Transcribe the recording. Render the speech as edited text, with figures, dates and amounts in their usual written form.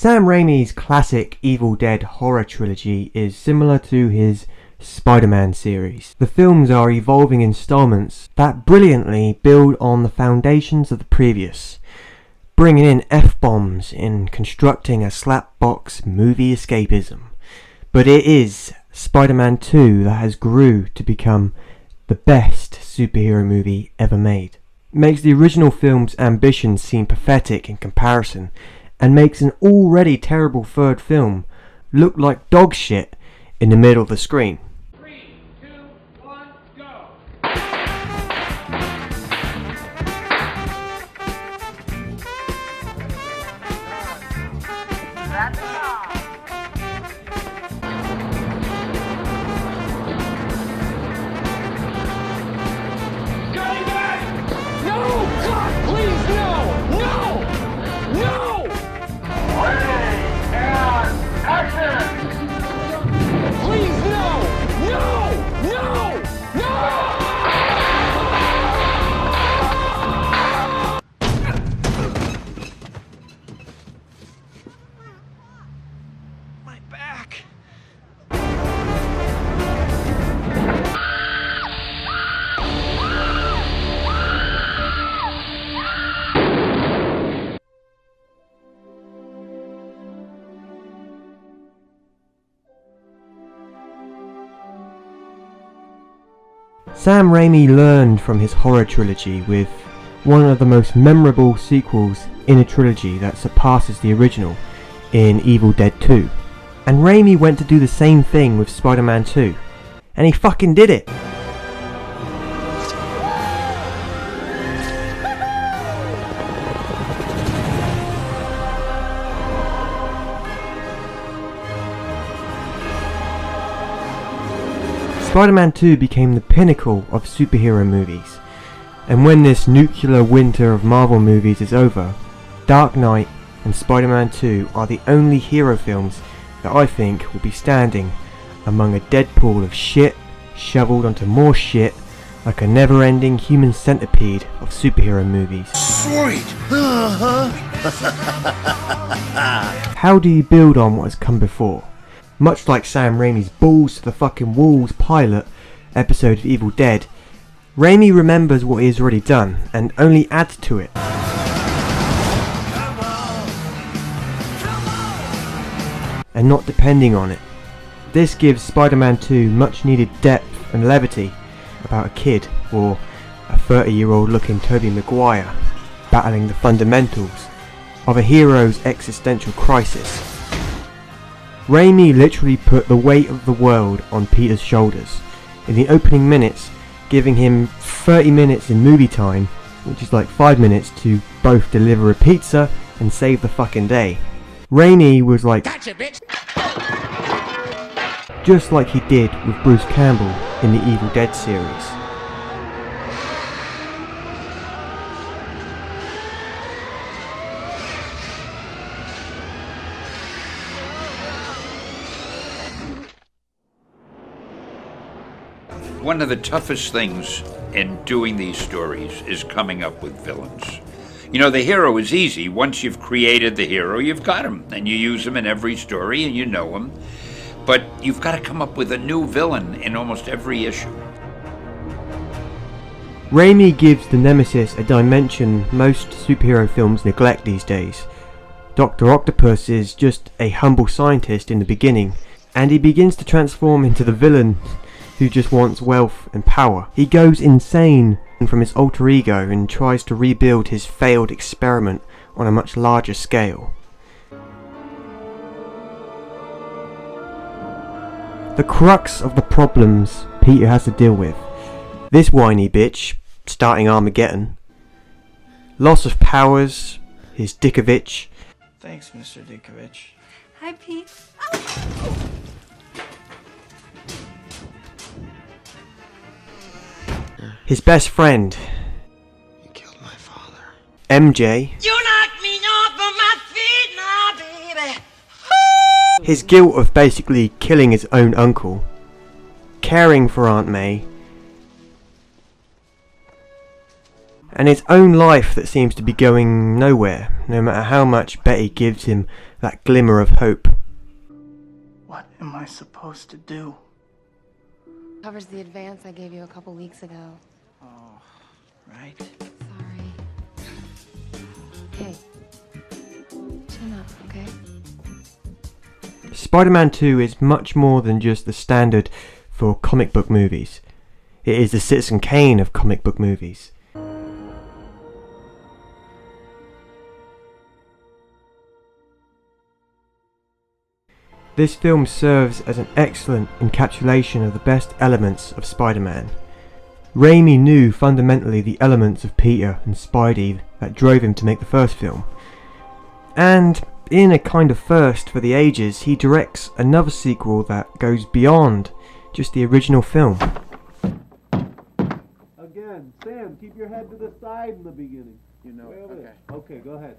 Sam Raimi's classic Evil Dead horror trilogy is similar to his Spider-Man series. The films are evolving installments that brilliantly build on the foundations of the previous, bringing in F-bombs in constructing a slapbox movie escapism. But it is Spider-Man 2 that has grew to become the best superhero movie ever made. It makes the original film's ambitions seem pathetic in comparison, and makes an already terrible third film look like dog shit in the middle of the screen. 3, 2, 1, go! That's all. Going back! No! God, please, no! No! No! Please, no! No! No! No! My back. Sam Raimi learned from his horror trilogy with one of the most memorable sequels in a trilogy that surpasses the original in Evil Dead 2. And Raimi went to do the same thing with Spider-Man 2. And he fucking did it! Spider-Man 2 became the pinnacle of superhero movies, and when this nuclear winter of Marvel movies is over, Dark Knight and Spider-Man 2 are the only hero films that I think will be standing among a dead pool of shit shoveled onto more shit like a never-ending human centipede of superhero movies. Sweet! How do you build on what has come before? Much like Sam Raimi's balls to the fucking walls pilot episode of Evil Dead, Raimi remembers what he has already done and only adds to it. And not depending on it. This gives Spider-Man 2 much needed depth and levity about a kid or a 30-year-old looking Tobey Maguire battling the fundamentals of a hero's existential crisis. Raimi literally put the weight of the world on Peter's shoulders in the opening minutes, giving him 30 minutes in movie time, which is like 5 minutes to both deliver a pizza and save the fucking day. Raimi was like, Gotcha, bitch! just like he did with Bruce Campbell in the Evil Dead series. One of the toughest things in doing these stories is coming up with villains. You know, the hero is easy. Once you've created the hero, you've got him, and you use him in every story, and you know him. But you've got to come up with a new villain in almost every issue. Raimi gives the Nemesis a dimension most superhero films neglect these days. Dr. Octopus is just a humble scientist in the beginning, and he begins to transform into the villain who just wants wealth and power. He goes insane from his alter ego and tries to rebuild his failed experiment on a much larger scale. The crux of the problems Peter has to deal with. This whiny bitch, starting Armageddon. Loss of powers, his Dickovich. Thanks, Mr. Dickovich. Hi, Pete. His best friend, You killed my father. MJ. You knocked me off of my feet now, baby. His guilt of basically killing his own uncle. Caring for Aunt May. and his own life that seems to be going nowhere, no matter how much Betty gives him that glimmer of hope. What am I supposed to do? Covers the advance I gave you a couple weeks ago. Oh, right. Sorry. Hey, chin up, okay? Spider-Man 2 is much more than just the standard for comic book movies. It is the Citizen Kane of comic book movies. This film serves as an excellent encapsulation of the best elements of Spider-Man. Raimi knew fundamentally the elements of Peter and Spidey that drove him to make the first film. And in a kind of first for the ages, he directs another sequel that goes beyond just the original film. Again, Sam, keep your head to the side in the beginning. You know, Wait a minute. okay. Okay, go ahead.